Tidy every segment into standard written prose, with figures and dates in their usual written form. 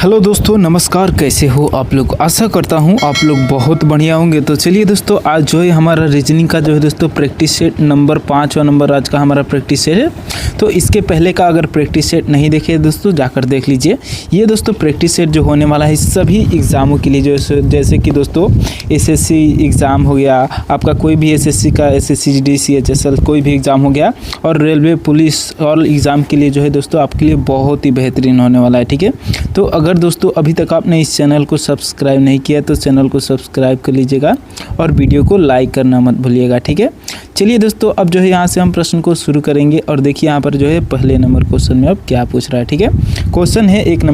Hello दोस्तों, नमस्कार। कैसे हो आप लोग? आशा करता हूँ आप लोग बहुत बढ़िया होंगे। तो चलिए दोस्तों, आज जो है हमारा रीजनिंग का जो है दोस्तों प्रैक्टिस सेट नंबर 5वां नंबर आज का हमारा प्रैक्टिस सेट है। तो इसके पहले का अगर प्रैक्टिस सेट नहीं देखे दोस्तों, जाकर देख लीजिए। ये दोस्तों प्रैक्टिस सेट जो होने वाला है सभी एग्ज़ामों के लिए, जो जैसे कि दोस्तों एसएससी एग्ज़ाम हो गया, आपका कोई भी एसएससी का एसएससी जीडी सीएचएसएल कोई भी एग्ज़ाम हो गया, और रेलवे पुलिस और एग्ज़ाम के लिए जो है दोस्तों आपके लिए बहुत ही बेहतरीन होने वाला है। ठीक है, तो अगर दोस्तों अभी तक आपने इस चैनल को सब्सक्राइब नहीं किया तो चैनल को सब्सक्राइब कर लीजिएगा और वीडियो को लाइक करना मत भूलिएगा। ठीक है, चलिए दोस्तों, अब जो है यहाँ से हम प्रश्न को शुरू करेंगे। और देखिए यहाँ पर जो है पहले नंबर क्वेश्चन में अब क्या पूछ रहा है। ठीक है, क्वेश्चन है एक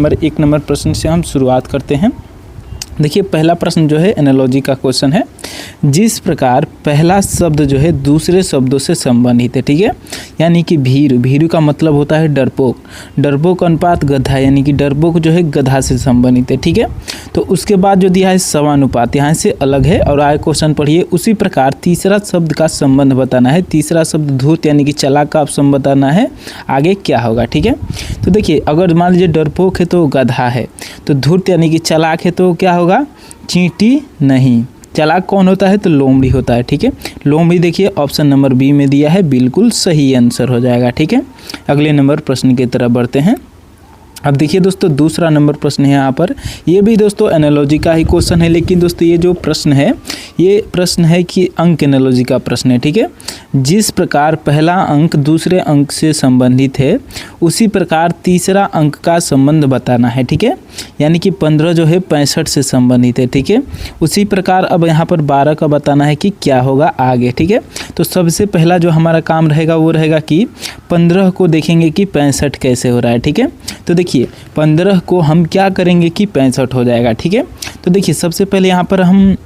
नंबर प्रश्न से हम शुरुआत करते हैं। देखिए पहला प्रश्न जो है एनालॉजी का क्वेश्चन है। जिस प्रकार पहला शब्द जो है दूसरे शब्दों से संबंधित है, ठीक है, यानी कि भीरू का मतलब होता है डरपोक अनुपात गधा, यानी कि डरपोक जो है गधा से संबंधित है। ठीक है, तो उसके बाद जो दिया है समानुपात, यहाँ से अलग है। और आगे क्वेश्चन पढ़िए। उसी प्रकार तीसरा शब्द का संबंध बताना है। तीसरा शब्द धूर्त यानी कि चालाक का संबंध बताना है, आगे क्या होगा। ठीक है, तो देखिए अगर मान लीजिए डरपोक है तो गधा है, तो धूर्त यानी कि चालाक है तो क्या होगा, चींटी नहीं। चालाक कौन होता है तो लोमड़ी होता है। ठीक है, लोमड़ी देखिए ऑप्शन नंबर बी में दिया है, बिल्कुल सही आंसर हो जाएगा। ठीक है, अगले नंबर प्रश्न की तरफ बढ़ते हैं। अब देखिए दोस्तों दूसरा नंबर प्रश्न है यहाँ पर। ये भी दोस्तों एनालॉजी का ही क्वेश्चन है, लेकिन दोस्तों ये जो प्रश्न है ये प्रश्न है कि अंक एनालॉजी का प्रश्न है। ठीक है, जिस प्रकार पहला अंक दूसरे अंक से संबंधित है उसी प्रकार तीसरा अंक का संबंध बताना है। ठीक है, यानी कि 15 जो है 65 से संबंधित है। ठीक है, उसी प्रकार अब यहाँ पर 12 का बताना है कि क्या होगा आगे। ठीक है, तो सबसे पहला जो हमारा काम रहेगा वो रहेगा कि 15 को देखेंगे कि 65 कैसे हो रहा है। ठीक है, तो देखिए 15 को हम क्या करेंगे कि 65 हो जाएगा। ठीक है, तो देखिए सबसे पहले यहाँ पर हम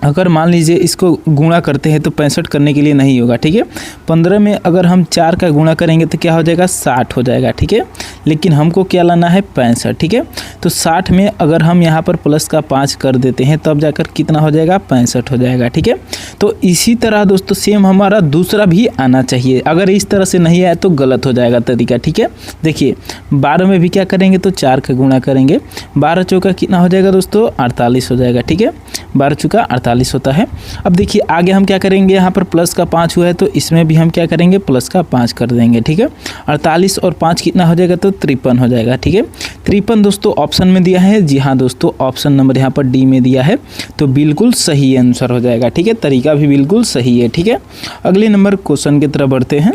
अगर मान लीजिए इसको गुणा करते हैं तो 65 करने के लिए नहीं होगा। ठीक है, 15 में अगर हम 4 का गुणा करेंगे तो क्या हो जाएगा, 60 हो जाएगा। ठीक है, लेकिन हमको क्या लाना है, 65। ठीक है, तो 60 में अगर हम यहाँ पर प्लस का 5 कर देते हैं तब जाकर कितना हो जाएगा, 65 हो जाएगा। ठीक है, तो इसी तरह दोस्तों सेम हमारा दूसरा भी आना चाहिए। अगर इस तरह से नहीं आया तो गलत हो जाएगा तरीका। ठीक है, देखिए 12 में भी क्या करेंगे तो 4 का गुणा करेंगे। 12 चौका कितना हो जाएगा दोस्तों, 48 हो जाएगा। ठीक है, 12 चौका 48 होता है। अब देखिए आगे हम क्या करेंगे, यहाँ पर प्लस का 5 हुआ है तो इसमें भी हम क्या करेंगे, प्लस का 5 कर देंगे। ठीक है, 48 और 5 कितना हो जाएगा तो 53 हो जाएगा। ठीक है, 53 दोस्तों ऑप्शन में दिया है। जी हाँ दोस्तों, ऑप्शन नंबर यहाँ पर डी में दिया है, तो बिल्कुल सही आंसर हो जाएगा। ठीक है, तरीका भी बिल्कुल सही है। ठीक है, अगले नंबर क्वेश्चन की तरफ बढ़ते हैं।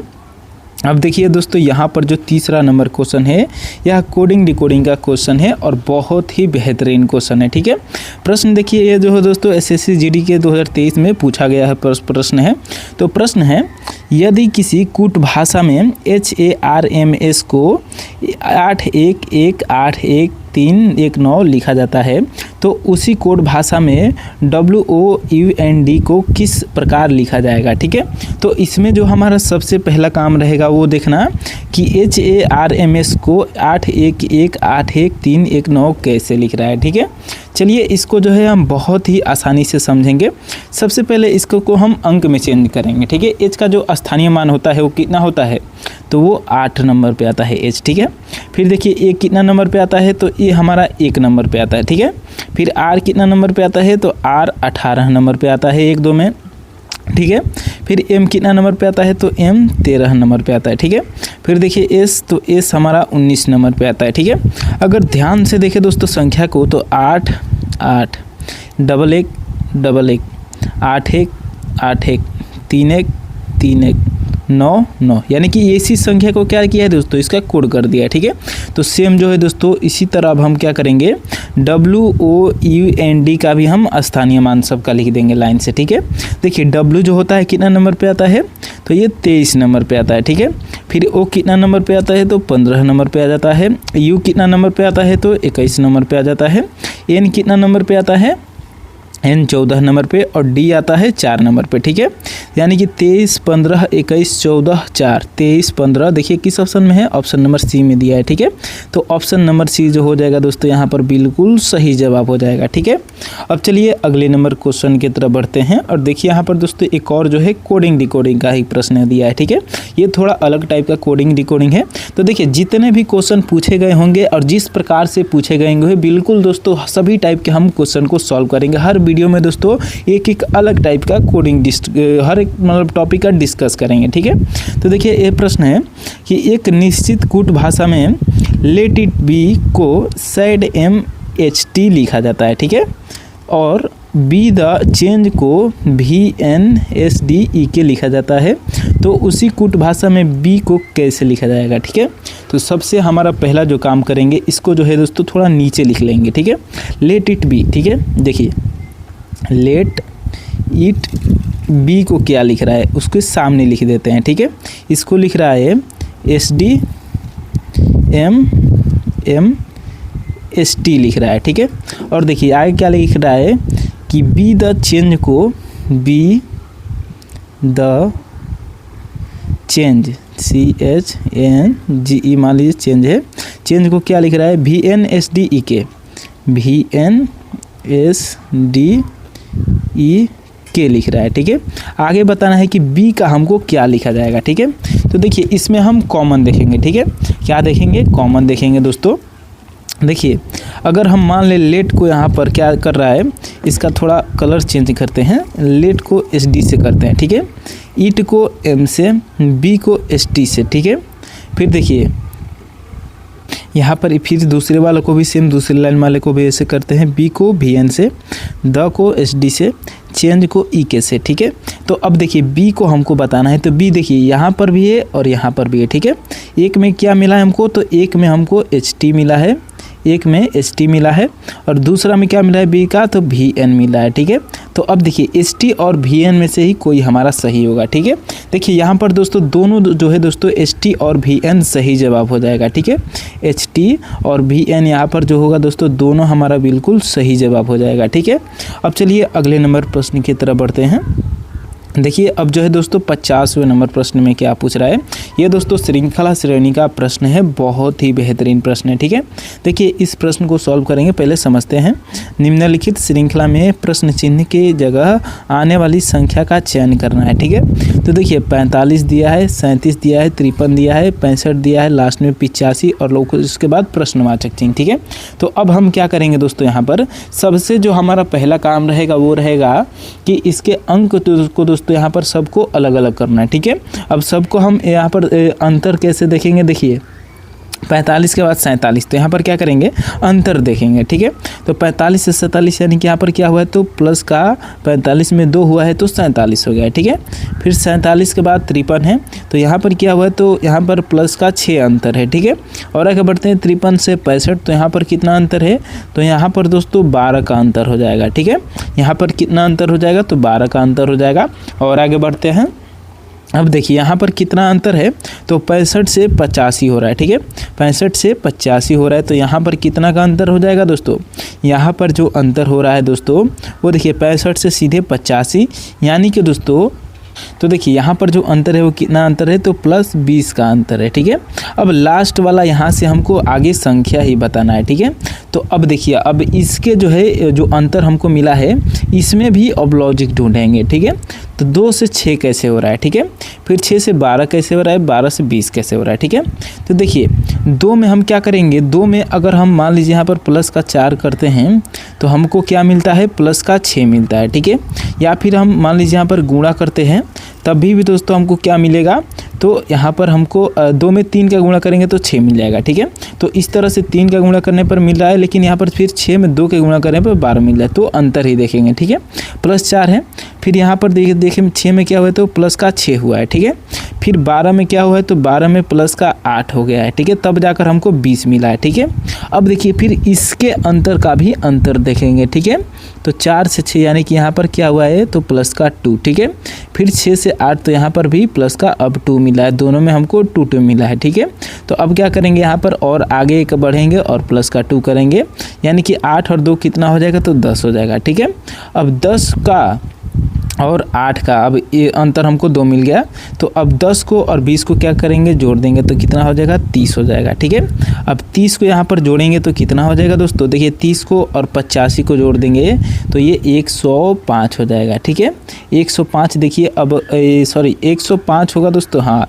अब देखिए दोस्तों यहाँ पर जो तीसरा नंबर क्वेश्चन है यह कोडिंग डिकोडिंग का क्वेश्चन है और बहुत ही बेहतरीन क्वेश्चन है। ठीक है, प्रश्न देखिए ये जो है दोस्तों एसएससी जीडी के 2023 में पूछा गया है प्रश्न है। तो प्रश्न है, यदि किसी कूट भाषा में HARMS को 8118139 लिखा जाता है तो उसी कोड भाषा में WOUND को किस प्रकार लिखा जाएगा। ठीक है, तो इसमें जो हमारा सबसे पहला काम रहेगा वो देखना कि HARMS को 8118139 कैसे लिख रहा है। ठीक है, चलिए इसको जो है हम बहुत ही आसानी से समझेंगे। सबसे पहले इसको को हम अंक में चेंज करेंगे। ठीक है, एच का जो स्थानीय मान होता है वो कितना होता है, तो वो 8 नंबर पे आता है एच। ठीक है, फिर देखिए ए कितना नंबर पे आता है, तो ए हमारा 1 नंबर पे आता है। ठीक है, फिर आर कितना नंबर पे आता है, तो आर 18 नंबर पे आता है 1 2 में। ठीक है, फिर एम कितना नंबर पे आता है, तो एम 13 नंबर पे आता है। ठीक है, फिर देखिए एस, तो एस हमारा 19 नंबर पे आता है। ठीक है, अगर ध्यान से देखें दोस्तों संख्या को तो 8 8 1 1 1 1 8 1 8 1 3 1 3 1 9 9, यानी कि इसी संख्या को क्या किया है दोस्तों, इसका कोड कर दिया है। ठीक है, तो सेम जो है दोस्तों इसी तरह अब हम क्या करेंगे, WOUND का भी हम स्थानीय मान सबका लिख देंगे लाइन से। ठीक है, देखिए W जो होता है कितना नंबर पे आता है, तो ये 23 नंबर पे आता है। ठीक है, फिर O कितना नंबर पे आता है, तो 15 नंबर पे आ जाता है। U कितना नंबर पे आता है, तो 21 नंबर पे आ जाता है। N कितना नंबर पे आता है, N 14 नंबर पे और D आता है 4 नंबर पे, ठीक है। यानी कि 23, 15, 21, 14, 4, 23, 15 देखिए किस ऑप्शन में है, ऑप्शन नंबर सी में दिया है, ठीक है। तो ऑप्शन नंबर सी जो हो जाएगा दोस्तों यहाँ पर बिल्कुल सही जवाब हो जाएगा, ठीक है। अब चलिए अगले नंबर क्वेश्चन की तरफ बढ़ते हैं और देखिए यहाँ पर दोस्तों एक और जो है कोडिंग डिकोडिंग का ही प्रश्न दिया है, ठीक है। ये थोड़ा अलग टाइप का कोडिंग डिकोडिंग है। तो देखिए जितने भी क्वेश्चन पूछे गए होंगे और जिस प्रकार से पूछे गए होंगे बिल्कुल दोस्तों सभी टाइप के हम क्वेश्चन को सॉल्व करेंगे। हर वीडियो में दोस्तों एक एक अलग टाइप का कोडिंग हर एक मतलब टॉपिक का डिस्कस करेंगे, ठीक है। तो देखिए ये प्रश्न है कि एक निश्चित कूट भाषा में लेट इट बी को सैड MHT लिखा जाता है, ठीक है, और बी द चेंज को VNSDEK लिखा जाता है। तो उसी कूट भाषा में बी को कैसे लिखा जाएगा, ठीक है। तो सबसे हमारा पहला जो काम करेंगे इसको जो है दोस्तों थोड़ा नीचे लिख लेंगे, ठीक है। लेट इट बी, ठीक है, देखिए लेट इट बी को क्या लिख रहा है उसके सामने लिख देते हैं, ठीक है। इसको लिख रहा है SDMMST लिख रहा है, ठीक है। और देखिए आगे क्या लिख रहा है कि बी द चेंज को बी द चेंज CHNGE मान लीजिए चेंज है, चेंज को क्या लिख रहा है VNSDEK VNSDEK लिख रहा है, ठीक है। आगे बताना है कि बी का हमको क्या लिखा जाएगा, ठीक है। तो देखिए इसमें हम कॉमन देखेंगे, ठीक है। क्या देखेंगे, कॉमन देखेंगे दोस्तों। देखिए अगर हम मान ले लेट को यहाँ पर क्या कर रहा है, इसका थोड़ा कलर चेंज करते हैं, लेट को SD से करते हैं, ठीक है, ईट को M से, बी को ST से, ठीक है। फिर देखिए यहाँ पर फिर दूसरे वालों को भी सेम दूसरे लाइन वाले को भी ऐसे करते हैं, बी को VN से, द को SD से, चेंज को EK से, ठीक है। तो अब देखिए बी को हमको बताना है, तो बी देखिए यहाँ पर भी है और यहाँ पर भी है, ठीक है। एक में क्या मिला है हमको, तो एक में हमको HT मिला है, एक में ST मिला है और दूसरा में क्या मिला है बी का, तो VN मिला है, ठीक है। तो अब देखिए ST और VN में से ही कोई हमारा सही होगा, ठीक है। देखिए यहाँ पर दोस्तों दोनों जो है दोस्तों ST और VN सही जवाब हो जाएगा, ठीक है। HT और VN यहाँ पर जो होगा दोस्तों दोनों हमारा बिल्कुल सही जवाब हो जाएगा, ठीक है। अब चलिए अगले नंबर प्रश्न की तरफ बढ़ते हैं। देखिए अब जो है दोस्तों 50वें नंबर प्रश्न में क्या पूछ रहा है, ये दोस्तों श्रृंखला श्रेणी का प्रश्न है, बहुत ही बेहतरीन प्रश्न है, ठीक है। देखिए इस प्रश्न को सॉल्व करेंगे, पहले समझते हैं। निम्नलिखित श्रृंखला में प्रश्न चिन्ह के जगह आने वाली संख्या का चयन करना है, ठीक है। तो देखिए 45 दिया है, 37 दिया है, 53 दिया है, 65 दिया है, लास्ट में 85 और लोग इसके बाद प्रश्नवाचक चिन्ह, ठीक है। तो अब हम क्या करेंगे दोस्तों, यहाँ पर सबसे जो हमारा पहला काम रहेगा वो रहेगा कि इसके अंक को दोस्तों यहाँ पर सबको अलग अलग करना है, ठीक है। अब सबको हम यहाँ पर अंतर कैसे देखेंगे, देखिए 45 के बाद 47, तो यहाँ पर क्या करेंगे अंतर देखेंगे, ठीक है। तो 45 से 47 यानी कि यहाँ पर क्या हुआ है, तो प्लस का 45 में 2 हुआ है तो 47 हो गया है, ठीक है। फिर 47 के बाद 53 है, तो यहाँ पर क्या हुआ है, तो यहाँ पर प्लस का 6 अंतर है, ठीक है। और आगे बढ़ते हैं 53 से 65, तो यहाँ पर कितना अंतर है, तो यहाँ पर दोस्तों 12 का अंतर हो जाएगा, ठीक है। यहाँ पर कितना अंतर हो जाएगा, तो 12 का अंतर हो जाएगा। और आगे बढ़ते हैं, अब देखिए यहाँ पर कितना अंतर है, तो 65 से 85 हो रहा है, ठीक है। 65 से 85 हो रहा है, तो यहाँ पर कितना का अंतर हो जाएगा दोस्तों, यहाँ पर जो अंतर हो रहा है दोस्तों वो देखिए 65 से सीधे 85, यानी कि दोस्तों तो देखिए यहाँ पर जो अंतर है वो कितना अंतर है, तो प्लस 20 का अंतर है, ठीक है। अब लास्ट वाला यहाँ से हमको आगे संख्या ही बताना है, ठीक है। तो अब देखिए अब इसके जो है जो अंतर हमको मिला है इसमें भी अब लॉजिक ढूंढेंगे, ठीक है। तो 2 से 6 कैसे हो रहा है, ठीक है। फिर 6 से 12 कैसे हो रहा है, 12 से 20 कैसे हो रहा है, ठीक है। तो देखिए 2 में हम क्या करेंगे, 2 में अगर हम मान लीजिए यहाँ पर प्लस का 4 करते हैं तो हमको क्या मिलता है, प्लस का 6 मिलता है, ठीक है। या फिर हम मान लीजिए यहाँ पर गुणा करते हैं तभी भी दोस्तों हमको क्या मिलेगा, तो यहाँ पर हमको 2 में 3 का गुणा करेंगे तो 6 मिल जाएगा, ठीक है। तो इस तरह से 3 का गुणा करने पर मिल रहा है, लेकिन यहाँ पर फिर 6 में 2 के गुणा करने पर 12 मिल रहा है, तो अंतर ही देखेंगे, ठीक है। प्लस 4 है, फिर यहाँ पर देखिए 6 में क्या हुआ है, तो प्लस का 6 हुआ है, ठीक है। फिर 12 में क्या हुआ है, तो 12 में प्लस का 8 हो गया है, ठीक है। तब जाकर हमको 20 मिला है, ठीक है। अब देखिए फिर इसके अंतर का भी अंतर देखेंगे, ठीक है। तो 4 से 6 यानी कि यहाँ पर क्या हुआ है, तो प्लस का 2, ठीक है। फिर 6 से 8 तो यहाँ पर भी प्लस का अब 2 मिला है, दोनों में हमको 2 मिला है। ठीक है, तो अब क्या करेंगे यहाँ पर और आगे एक बढ़ेंगे और प्लस का 2 करेंगे, यानी कि 8 और 2 कितना हो जाएगा, तो 10 हो जाएगा। ठीक है, अब 10 का और 8 का अब ये अंतर हमको 2 मिल गया, तो अब 10 को और 20 को क्या करेंगे, जोड़ देंगे तो कितना हो जाएगा, 30 हो जाएगा। ठीक है, अब 30 को यहाँ पर जोड़ेंगे तो कितना हो जाएगा दोस्तों, देखिए 30 को और 85 को जोड़ देंगे तो ये 105 हो जाएगा। ठीक है, 105 देखिए अब सॉरी 105 होगा दोस्तों, हाँ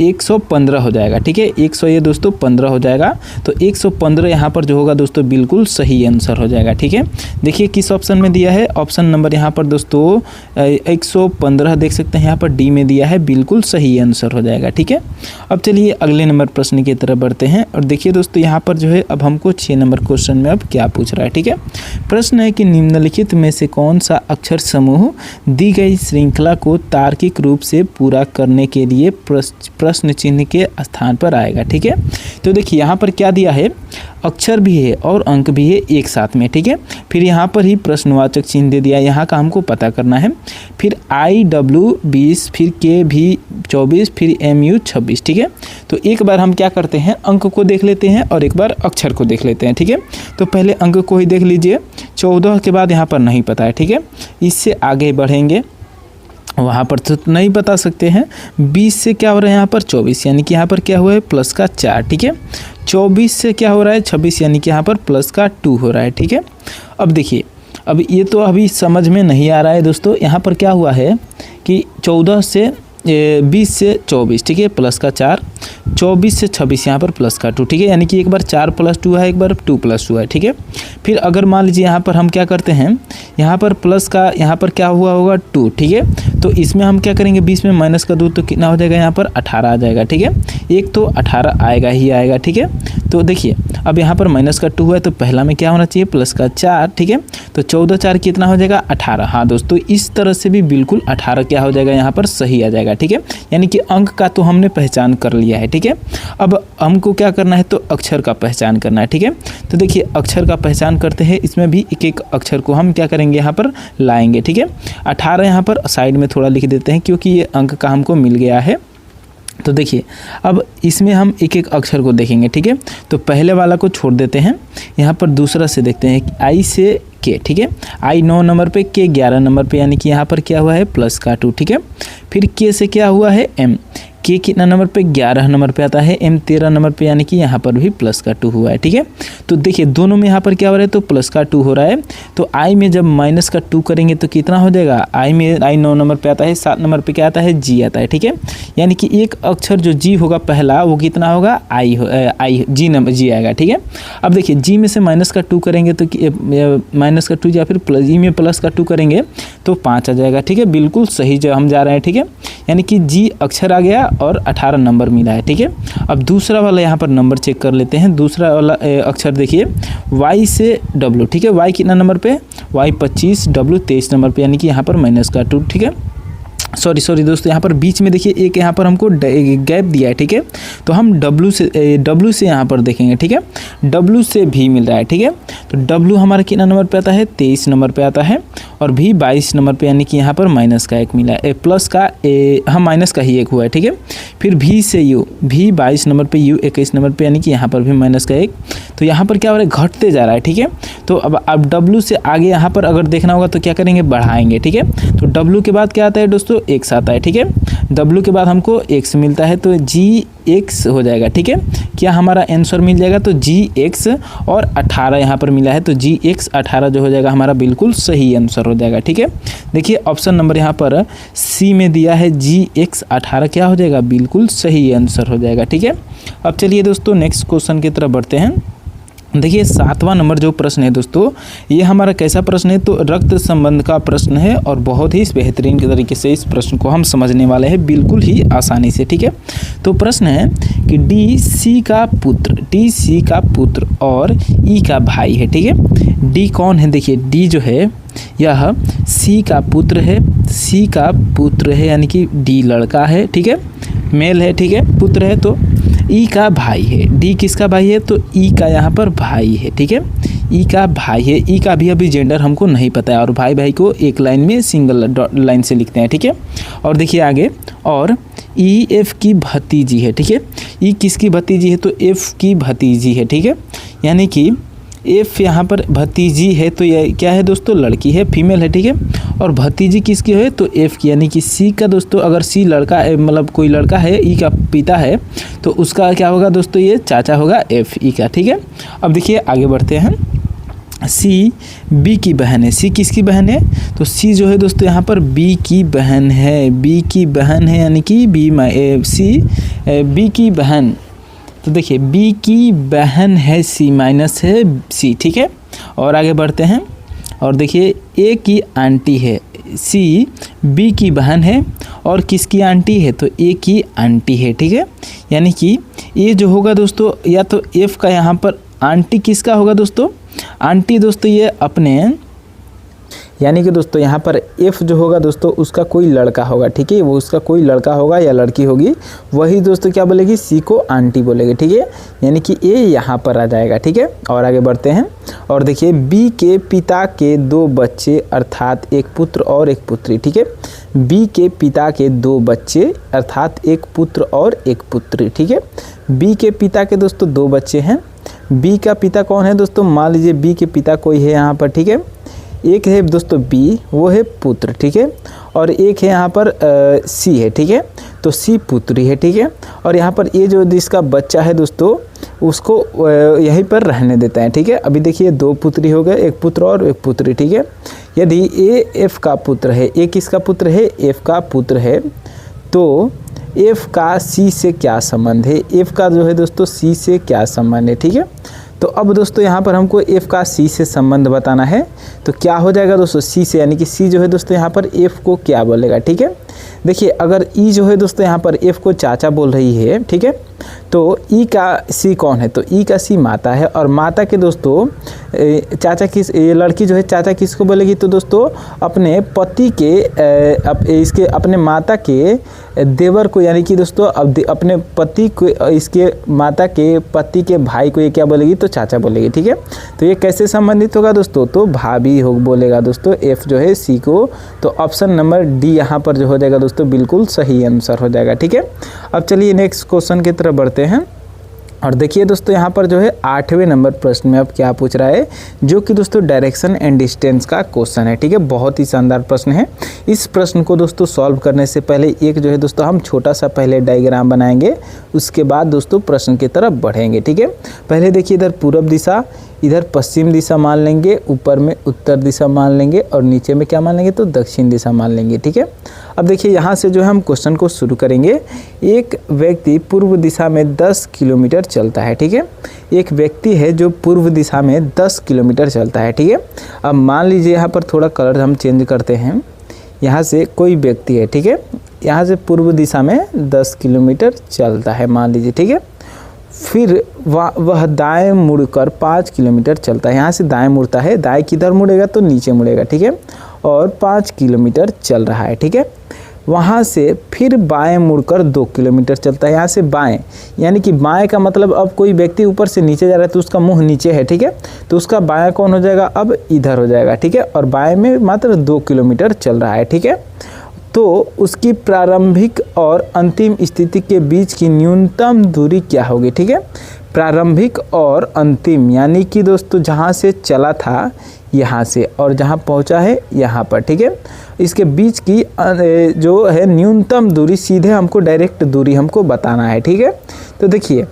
115 हो जाएगा। ठीक है, 100 ये दोस्तों 15 हो जाएगा, तो 115 यहाँ पर जो होगा दोस्तों बिल्कुल सही आंसर हो जाएगा। ठीक है, देखिए किस ऑप्शन में दिया है, ऑप्शन नंबर यहाँ पर दोस्तों 115 देख सकते हैं, यहाँ पर डी में दिया है, बिल्कुल सही आंसर हो जाएगा। ठीक है, अब चलिए अगले नंबर प्रश्न की तरफ बढ़ते हैं और देखिए दोस्तों यहाँ पर जो है अब हमको 6 नंबर क्वेश्चन में अब क्या पूछ रहा है। ठीक है, प्रश्न है कि निम्नलिखित में से कौन सा अक्षर समूह दी गई श्रृंखला को तार्किक रूप से पूरा करने के लिए प्रश्न चिन्ह के स्थान पर आएगा। ठीक है, तो देखिए यहाँ पर क्या दिया है, अक्षर भी है और अंक भी है एक साथ में। ठीक है, फिर यहाँ पर ही प्रश्नवाचक चिन्ह दे दिया, यहाँ का हमको पता करना है, फिर IW 20, फिर KB 24, फिर MU 26। ठीक है, तो एक बार हम क्या करते हैं, अंक को देख लेते हैं और एक बार अक्षर को देख लेते हैं। ठीक है, तो पहले अंक को ही देख लीजिए, 14 के बाद यहाँ पर नहीं पता है। ठीक है, इससे आगे बढ़ेंगे, वहाँ पर तो नहीं बता सकते हैं। 20 से क्या हो रहा है यहाँ पर 24, यानी कि यहाँ पर क्या हुआ है प्लस का 4। ठीक है, 24 से क्या हो रहा है 26, यानी कि यहाँ पर प्लस का 2 हो रहा है। ठीक है, अब देखिए अब ये तो अभी समझ में नहीं आ रहा है दोस्तों, यहाँ पर क्या हुआ है कि 14 से 20 से 24, ठीक है, प्लस का 4, 24 से 26 यहाँ पर प्लस का 2। ठीक है, यानी कि एक बार 4 + 2 है, एक बार 2 + 2 है। ठीक है, फिर अगर मान लीजिए यहाँ पर हम क्या करते हैं, यहाँ पर प्लस का यहाँ पर क्या हुआ होगा 2। ठीक है, तो इसमें हम क्या करेंगे, 20 में माइनस का 2 तो कितना हो जाएगा, यहाँ पर 18 आ जाएगा। ठीक है, एक तो 18 आएगा ही आएगा। ठीक है, तो देखिए अब यहाँ पर माइनस का 2 है तो पहला में क्या होना चाहिए, प्लस का 4। ठीक है, तो 14 4 कितना हो जाएगा 18। हाँ दोस्तों, इस तरह से भी बिल्कुल 18 क्या हो जाएगा, यहाँ पर सही आ जाएगा। ठीक है, यानी कि अंक का तो हमने पहचान कर लिया है। ठीक है, अब हमको क्या करना है, तो अक्षर का पहचान करना है। ठीक है, तो देखिए अक्षर का पहचान करते हैं, इसमें भी एक एक अक्षर को हम क्या करेंगे, यहाँ पर लाएंगे। ठीक है, 18 यहाँ पर साइड में थोड़ा लिख देते हैं क्योंकि ये अंक का हमको मिल गया है। तो देखिए अब इसमें हम एक एक अक्षर को देखेंगे। ठीक है, तो पहले वाला को छोड़ देते हैं, यहाँ पर दूसरा से देखते हैं, आई से के। ठीक है, आई 9 नंबर पे, के 11 नंबर पे, यानी कि यहाँ पर क्या हुआ है प्लस का 2। ठीक है, फिर के से क्या हुआ है एम, के कितना नंबर पे 11 नंबर पे आता है, एम 13 नंबर पे, यानी कि यहाँ पर भी प्लस का 2 हुआ है। ठीक है, तो देखिए दोनों में यहाँ पर क्या हो रहा है, तो प्लस का 2 हो रहा है। तो आई में जब माइनस का 2 करेंगे तो कितना हो जाएगा, आई में आई 9 नंबर पे आता है, 7 नंबर पे क्या आता है, जी आता है। ठीक है, यानी कि एक अक्षर जो जी होगा पहला वो कितना होगा, आई जी नंबर जी आएगा। ठीक है, अब देखिए जी में से माइनस का 2 करेंगे तो माइनस का 2 या फिर प्लस जी में प्लस का 2 करेंगे तो 5 आ जाएगा। ठीक है, बिल्कुल सही जो हम जा रहे हैं। ठीक है, यानी कि जी अक्षर आ गया और 18 नंबर मिला है। ठीक है, अब दूसरा वाला यहाँ पर नंबर चेक कर लेते हैं। दूसरा वाला अक्षर देखिए y से w। ठीक है, y कितना नंबर पे, y 25, w 23 नंबर पे, यानी कि यहाँ पर माइनस का 2। ठीक है, सॉरी दोस्तों, यहाँ पर बीच में देखिए एक यहाँ पर हमको गैप दिया है। ठीक है, तो हम W से यहाँ पर देखेंगे। ठीक है, W से भी मिल रहा है। ठीक है, तो W हमारा कितना नंबर पे आता है, 23 नंबर पे आता है, और भी 22 नंबर पे, यानी कि यहाँ पर माइनस का 1 मिला है, प्लस का हाँ माइनस का ही 1 हुआ है। ठीक है, फिर V से U, V 22 नंबर पे, U 21 नंबर पे, यानी कि यहाँ पर भी माइनस का 1। तो यहाँ पर क्या हो रहा है, घटते जा रहा है। ठीक है, तो अब W से आगे यहाँ पर अगर देखना होगा तो क्या करेंगे, बढ़ाएंगे। ठीक है, तो W के बाद क्या आता है दोस्तों, x आता है। ठीक है, W के बाद हमको x मिलता है तो gx हो जाएगा। ठीक है, क्या हमारा आंसर मिल जाएगा, तो gx और 18 यहाँ पर मिला है तो gx 18 जो हो जाएगा हमारा बिल्कुल सही आंसर हो जाएगा। ठीक है, देखिए ऑप्शन नंबर यहाँ पर C में दिया है, gx 18 क्या हो जाएगा, बिल्कुल सही आंसर हो जाएगा। ठीक है, अब चलिए दोस्तों नेक्स्ट क्वेश्चन की तरफ बढ़ते हैं। देखिए 7वां नंबर जो प्रश्न है दोस्तों, ये हमारा कैसा प्रश्न है, तो रक्त संबंध का प्रश्न है और बहुत ही बेहतरीन तरीके से इस प्रश्न को हम समझने वाले हैं बिल्कुल ही आसानी से। ठीक है, तो प्रश्न है कि डी सी का पुत्र और ई का भाई है। ठीक है, डी कौन है, देखिए डी जो है यह सी का पुत्र है, यानी कि डी लड़का है। ठीक है, मेल है। ठीक है, पुत्र है, तो ई का भाई है। डी किसका भाई है, तो ई का यहाँ पर भाई है। ठीक है, ई का भाई है, ई का भी अभी जेंडर हमको नहीं पता है, और भाई को एक लाइन में सिंगल लाइन से लिखते हैं। ठीक है, और देखिए आगे, और ई एफ की भतीजी है, ठीक है। ई किसकी भतीजी है, तो एफ की भतीजी है, ठीक है। यानी कि एफ यहाँ पर भतीजी है, तो यह क्या है दोस्तों, लड़की है, फीमेल है, ठीक है। और भतीजी किसकी है, तो एफ की, यानी कि सी का दोस्तों, अगर सी लड़का है, मतलब कोई लड़का है, ई का पिता है, तो उसका क्या होगा दोस्तों, ये चाचा होगा एफ ई का, ठीक है। अब देखिए आगे बढ़ते हैं। सी बी की बहन है, सी किसकी बहन है, तो सी जो है दोस्तों यहाँ पर बी की बहन है, बी की बहन है, यानी कि सी बी की बहन, तो देखिए बी की बहन है, सी माइनस है सी, ठीक है। और आगे बढ़ते हैं और देखिए ए की आंटी है, सी बी की बहन है और किसकी आंटी है, तो ए की आंटी है, ठीक है। यानी कि ये जो होगा दोस्तों, या तो एफ का यहाँ पर आंटी किसका होगा दोस्तों, आंटी दोस्तों ये अपने, यानी कि दोस्तों यहाँ पर एफ जो होगा दोस्तों उसका कोई लड़का होगा, ठीक है। वो उसका कोई लड़का होगा या लड़की होगी, वही दोस्तों क्या बोलेगी, सी को आंटी बोलेगी, ठीक है। यानी कि ए यहाँ पर आ जाएगा, ठीक है। और आगे बढ़ते हैं और देखिए बी के पिता के 2 बच्चे अर्थात एक पुत्र और एक पुत्री, ठीक है। बी के पिता के 2 बच्चे अर्थात एक पुत्र और एक पुत्री, ठीक है। बी के पिता के दोस्तों 2 बच्चे हैं। बी का पिता कौन है दोस्तों, मान लीजिए बी के पिता कोई है यहाँ पर, ठीक है। एक है दोस्तों बी, वो है पुत्र, ठीक है। और एक है यहाँ पर सी है, ठीक है। तो सी पुत्री है, ठीक है। और यहाँ पर ये जो जिसका बच्चा है दोस्तों उसको यहीं पर रहने देता है, ठीक है। अभी देखिए 2 पुत्री हो गए, एक पुत्र और एक पुत्री, ठीक है। यदि ए एफ का पुत्र है, ए किसका पुत्र है, एफ का पुत्र है, तो एफ का सी से क्या संबंध है, एफ का जो है दोस्तों सी से क्या संबंध है, ठीक है। तो अब दोस्तों यहाँ पर हमको एफ का सी से संबंध बताना है, तो क्या हो जाएगा दोस्तों, सी से, यानी कि सी जो है दोस्तों यहाँ पर एफ को क्या बोलेगा, ठीक है। देखिए अगर ई जो है दोस्तों यहाँ पर एफ को चाचा बोल रही है, ठीक है, तो ई का सी कौन है, तो ई का सी माता है। और माता के दोस्तों चाचा किस, ये लड़की जो है चाचा किसको बोलेगी, तो दोस्तों अपने पति के इसके अपने माता के देवर को, यानी कि दोस्तों अब अपने पति को, इसके माता के पति के भाई को ये क्या बोलेगी, तो चाचा बोलेगी, ठीक है। तो ये कैसे संबंधित होगा दोस्तों, तो भाभी हो बोलेगा दोस्तों एफ जो है सी को। तो ऑप्शन नंबर डी यहाँ पर जो हो जाएगा दोस्तों बिल्कुल सही आंसर हो जाएगा, ठीक है। अब चलिए नेक्स्ट क्वेश्चन की तरफ बढ़ते हैं और देखिए दोस्तों यहाँ पर जो है 8वें नंबर प्रश्न में अब क्या पूछ रहा है, जो कि दोस्तों डायरेक्शन एंड डिस्टेंस का क्वेश्चन है, ठीक है। बहुत ही शानदार प्रश्न है। इस प्रश्न को दोस्तों सॉल्व करने से पहले एक जो है दोस्तों हम छोटा सा पहले डायग्राम बनाएंगे, उसके बाद दोस्तों प्रश्न की तरफ बढ़ेंगे, ठीक है। पहले देखिए इधर पूर्व दिशा, इधर पश्चिम दिशा मान लेंगे, ऊपर में उत्तर दिशा मान लेंगे और नीचे में क्या मान लेंगे, तो दक्षिण दिशा मान लेंगे, ठीक है। अब देखिए यहाँ से जो है हम क्वेश्चन को शुरू करेंगे। एक व्यक्ति पूर्व दिशा में 10 किलोमीटर चलता है, ठीक है। एक व्यक्ति है जो पूर्व दिशा में 10 किलोमीटर चलता है, ठीक है। अब मान लीजिए यहाँ पर थोड़ा कलर हम चेंज करते हैं। यहाँ से कोई व्यक्ति है, ठीक है, यहाँ से पूर्व दिशा में 10 किलोमीटर चलता है मान लीजिए, ठीक है। फिर वह दाएं मुड़कर 5 किलोमीटर चलता है। यहाँ से दाएं मुड़ता है, दाएं किधर मुड़ेगा, तो नीचे मुड़ेगा, ठीक है। और 5 किलोमीटर चल रहा है, ठीक है। वहाँ से फिर बाएं मुड़कर 2 किलोमीटर चलता है। यहाँ से बाएं, यानी कि बाएं का मतलब अब कोई व्यक्ति ऊपर से नीचे जा रहा है तो उसका मुंह नीचे है, ठीक है। तो उसका बायां कौन हो जाएगा, अब इधर हो जाएगा, ठीक है। और बाएं में मात्र 2 किलोमीटर चल रहा है, ठीक है। तो उसकी प्रारंभिक और अंतिम स्थिति के बीच की न्यूनतम दूरी क्या होगी, ठीक है। प्रारंभिक और अंतिम, यानी कि दोस्तों जहाँ से चला था यहाँ से और जहाँ पहुँचा है यहाँ पर, ठीक है, इसके बीच की जो है न्यूनतम दूरी, सीधे हमको डायरेक्ट दूरी हमको बताना है, ठीक है। तो देखिए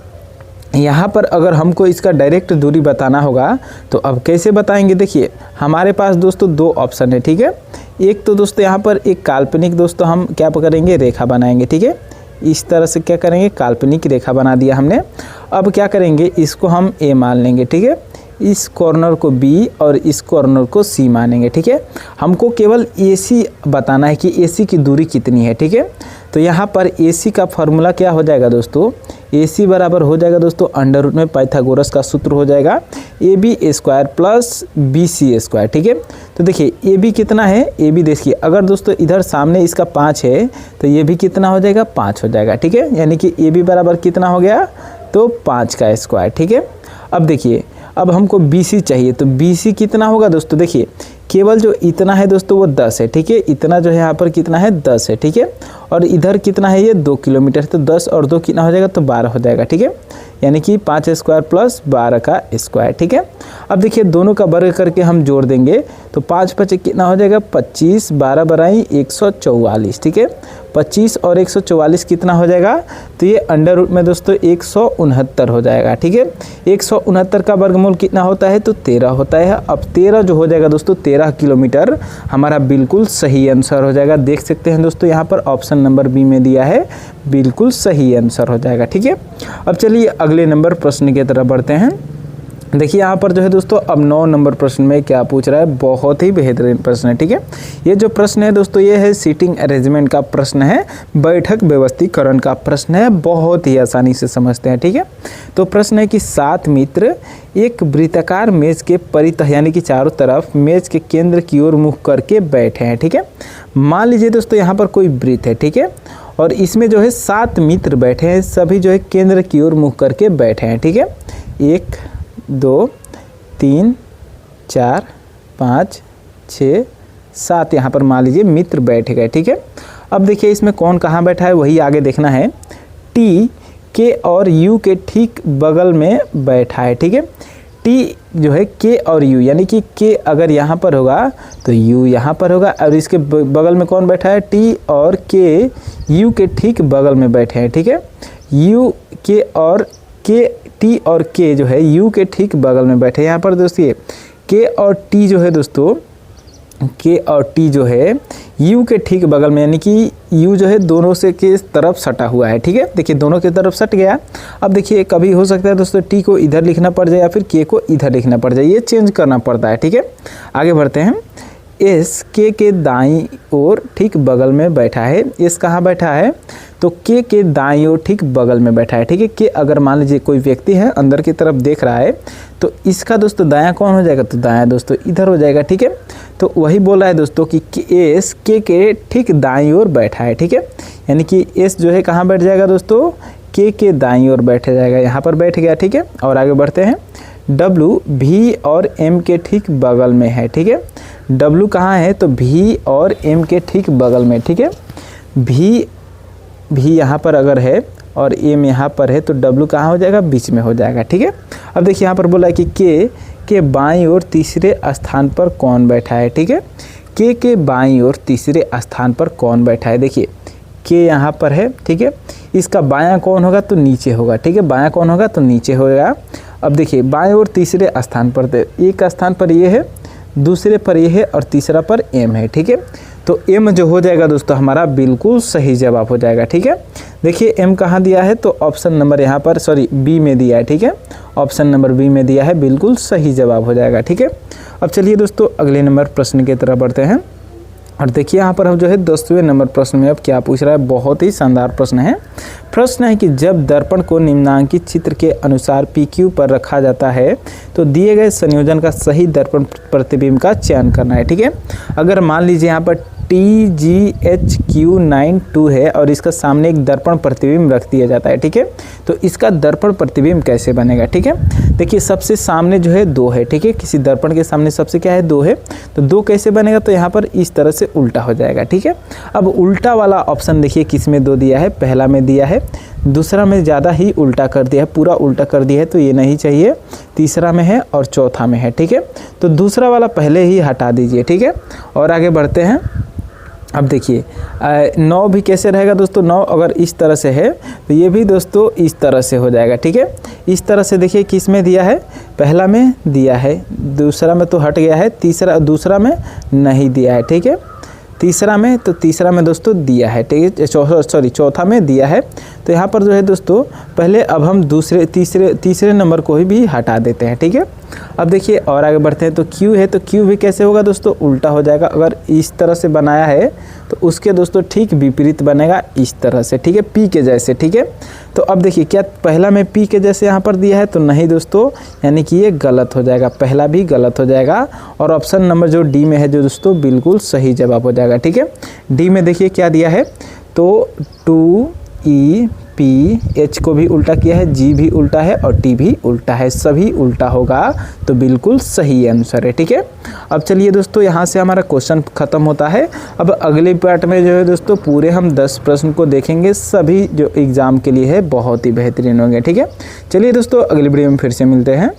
यहाँ पर अगर हमको इसका डायरेक्ट दूरी बताना होगा तो अब कैसे बताएंगे, देखिए हमारे पास दोस्तों 2 ऑप्शन है, ठीक है। एक तो दोस्तों यहाँ पर एक काल्पनिक दोस्तों हम क्या करेंगे, रेखा बनाएंगे, ठीक है। इस तरह से क्या करेंगे, काल्पनिक रेखा बना दिया हमने। अब क्या करेंगे, इसको हम ए मान लेंगे, ठीक है। इस कॉर्नर को बी और इस कॉर्नर को सी मानेंगे, ठीक है। हमको केवल AC बताना है कि AC की दूरी कितनी है, ठीक है। तो यहाँ पर AC का फॉर्मूला क्या हो जाएगा दोस्तों, AC बराबर हो जाएगा दोस्तों अंडर रूट में पाइथागोरस का सूत्र हो जाएगा AB² प्लस BC², ठीक है। तो देखिए AB कितना है, AB देखिए अगर दोस्तों इधर सामने इसका 5 है तो ये भी कितना हो जाएगा, 5 हो जाएगा, ठीक है। यानी कि AB बराबर कितना हो गया, तो 5 का स्क्वायर, ठीक है। अब देखिए अब हमको BC चाहिए, तो BC कितना होगा दोस्तों, देखिए केवल जो इतना है दोस्तों वो 10 है, ठीक है। इतना जो है यहाँ पर कितना है, 10 है, ठीक है। और इधर कितना है ये 2 किलोमीटर, तो 10 और 2 कितना हो जाएगा, तो 12 हो जाएगा। ठीक है, यानी कि 5 स्क्वायर प्लस 12 का स्क्वायर। ठीक है, अब देखिए दोनों का वर्ग करके हम जोड़ देंगे तो 5 5 कितना हो जाएगा 25, 12 बराई 144। ठीक है, 25 और 144 कितना हो जाएगा, तो ये अंडर रूट में दोस्तों 169 हो जाएगा। ठीक है, 169 का वर्गमूल कितना होता है, तो 13 होता है। अब 13 जो हो जाएगा दोस्तों 13 किलोमीटर हमारा बिल्कुल सही आंसर हो जाएगा। देख सकते हैं दोस्तों यहाँ पर ऑप्शन नंबर बी में दिया है, बिल्कुल सही आंसर हो जाएगा। ठीक है, अब चलिए अगले नंबर प्रश्न की तरफ बढ़ते हैं। देखिए यहाँ पर जो है दोस्तों अब 9 नंबर प्रश्न में क्या पूछ रहा है, बहुत ही बेहतरीन प्रश्न है। ठीक है, ये जो प्रश्न है दोस्तों ये है सीटिंग अरेंजमेंट का प्रश्न है, बैठक व्यवस्थीकरण का प्रश्न है, बहुत ही आसानी से समझते हैं। ठीक है, तो प्रश्न है कि 7 मित्र एक वृत्ताकार मेज के परितः यानी कि चारों तरफ मेज के केंद्र की ओर मुख करके बैठे हैं। ठीक है, मान लीजिए दोस्तों यहाँ पर कोई वृत्त है। ठीक है, और इसमें जो है 7 मित्र बैठे हैं, सभी जो है केंद्र की ओर मुख करके बैठे हैं। ठीक है, 1 2 3 4 5 6 7 यहाँ पर मान लीजिए मित्र बैठ गए। ठीक है, अब देखिए इसमें कौन कहाँ बैठा है वही आगे देखना है। टी के और यू के ठीक बगल में बैठा है। ठीक है, टी जो है के और यू यानी कि के अगर यहाँ पर होगा तो यू यहाँ पर होगा, और इसके बगल में कौन बैठा है, टी और के यू के ठीक बगल में बैठे हैं। ठीक है, यू के और के टी और के जो है यू के ठीक बगल में बैठे यहाँ पर दोस्तों। के और टी जो है दोस्तों, के और टी जो है यू के ठीक बगल में यानी कि यू जो है दोनों से के तरफ सटा हुआ है। ठीक है, देखिए दोनों की तरफ सट गया। अब देखिए कभी हो सकता है दोस्तों टी को इधर लिखना पड़ जाए या फिर के को इधर लिखना पड़ जाए, ये चेंज करना पड़ता है। ठीक है, आगे बढ़ते हैं। एस के दाईं ओर ठीक बगल में बैठा है। एस कहाँ बैठा है, तो के दाईं ओर ठीक बगल में बैठा है। ठीक है, के अगर मान लीजिए कोई व्यक्ति है अंदर की तरफ देख रहा है तो इसका दोस्तों दायां कौन हो जाएगा, तो दायां दोस्तों इधर हो जाएगा। ठीक है, तो वही बोला है दोस्तों कि एस के ठीक दाईं ओर बैठा है। ठीक है, यानी कि एस जो है कहाँ बैठ जाएगा दोस्तों, के दाईं ओर बैठ जाएगा, यहाँ पर बैठ गया। ठीक है, और आगे बढ़ते हैं। डब्लू भी और एम के ठीक बगल में है। ठीक है, डब्लू कहाँ है, तो भी और एम के ठीक बगल में। ठीक है, भी यहाँ पर अगर है और एम यहाँ पर है तो डब्लू कहाँ हो जाएगा, बीच में हो जाएगा। ठीक है, अब देखिए यहाँ पर बोला है कि के बाईं ओर तीसरे स्थान पर कौन बैठा है। ठीक है, के बाईं ओर तीसरे स्थान पर कौन बैठा है, देखिए के यहाँ पर है। ठीक है, इसका बायां कौन होगा, तो नीचे होगा। ठीक है, बायां कौन होगा, तो नीचे होगा। अब देखिए बाएं ओर तीसरे स्थान पर, एक स्थान पर ये है, दूसरे पर ये है और तीसरा पर एम है। ठीक है, तो एम जो हो जाएगा दोस्तों हमारा बिल्कुल सही जवाब हो जाएगा। ठीक है, देखिए एम कहाँ दिया है, तो ऑप्शन नंबर यहाँ पर बी में दिया है। ठीक है, ऑप्शन नंबर बी में दिया है, बिल्कुल सही जवाब हो जाएगा। ठीक है, अब चलिए दोस्तों अगले नंबर प्रश्न की तरफ बढ़ते हैं। और देखिए यहाँ पर हम जो है 10वें नंबर प्रश्न में अब क्या पूछ रहा है, बहुत ही शानदार प्रश्न है। प्रश्न है कि जब दर्पण को निम्नांकित चित्र के अनुसार PQ पर रखा जाता है तो दिए गए संयोजन का सही दर्पण प्रतिबिंब का चयन करना है। ठीक है, अगर मान लीजिए यहाँ पर TGHQ92 है और इसका सामने एक दर्पण प्रतिबिंब रख दिया जाता है। ठीक है, तो इसका दर्पण प्रतिबिंब कैसे बनेगा। ठीक है, देखिए सबसे सामने जो है 2 है। ठीक है, किसी दर्पण के सामने सबसे क्या है, 2 है, तो 2 कैसे बनेगा, तो यहाँ पर इस तरह से उल्टा हो जाएगा। ठीक है, अब उल्टा वाला ऑप्शन देखिए किस में 2 दिया है, पहला में दिया है, दूसरा में ज़्यादा ही उल्टा कर दिया है, पूरा उल्टा कर दिया है, तो ये नहीं चाहिए, तीसरा में है और चौथा में है। ठीक है, तो दूसरा वाला पहले ही हटा दीजिए। ठीक है, और आगे बढ़ते हैं। अब देखिए 9 भी कैसे रहेगा दोस्तों, 9 अगर इस तरह से है तो ये भी दोस्तों इस तरह से हो जाएगा। ठीक है, इस तरह से देखिए किस में दिया है, पहला में दिया है, दूसरा में तो हट गया है, दूसरा में नहीं दिया है। ठीक है, तीसरा में दोस्तों दिया है। ठीक है, चौथा में दिया है। तो यहाँ पर जो है दोस्तों पहले अब हम तीसरे नंबर को भी हटा देते हैं। ठीक है, अब देखिए और आगे बढ़ते हैं। तो क्यू है, तो क्यू भी कैसे होगा दोस्तों, उल्टा हो जाएगा। अगर इस तरह से बनाया है तो उसके दोस्तों ठीक विपरीत बनेगा, इस तरह से। ठीक है, पी के जैसे। ठीक है, तो अब देखिए क्या पहला में पी के जैसे यहाँ पर दिया है, तो नहीं दोस्तों, यानी कि ये गलत हो जाएगा, पहला भी गलत हो जाएगा। और ऑप्शन नंबर जो डी में है जो दोस्तों बिल्कुल सही जवाब हो जाएगा। ठीक है, डी में देखिए क्या दिया है, तो 2 ई पी, एच को भी उल्टा किया है, जी भी उल्टा है और टी भी उल्टा है, सभी उल्टा होगा, तो बिल्कुल सही आंसर है। ठीक है, अब चलिए दोस्तों यहाँ से हमारा क्वेश्चन खत्म होता है। अब अगले पार्ट में जो है दोस्तों पूरे हम 10 प्रश्न को देखेंगे, सभी जो एग्ज़ाम के लिए है बहुत ही बेहतरीन होंगे। ठीक है, चलिए दोस्तों अगली वीडियो में फिर से मिलते हैं।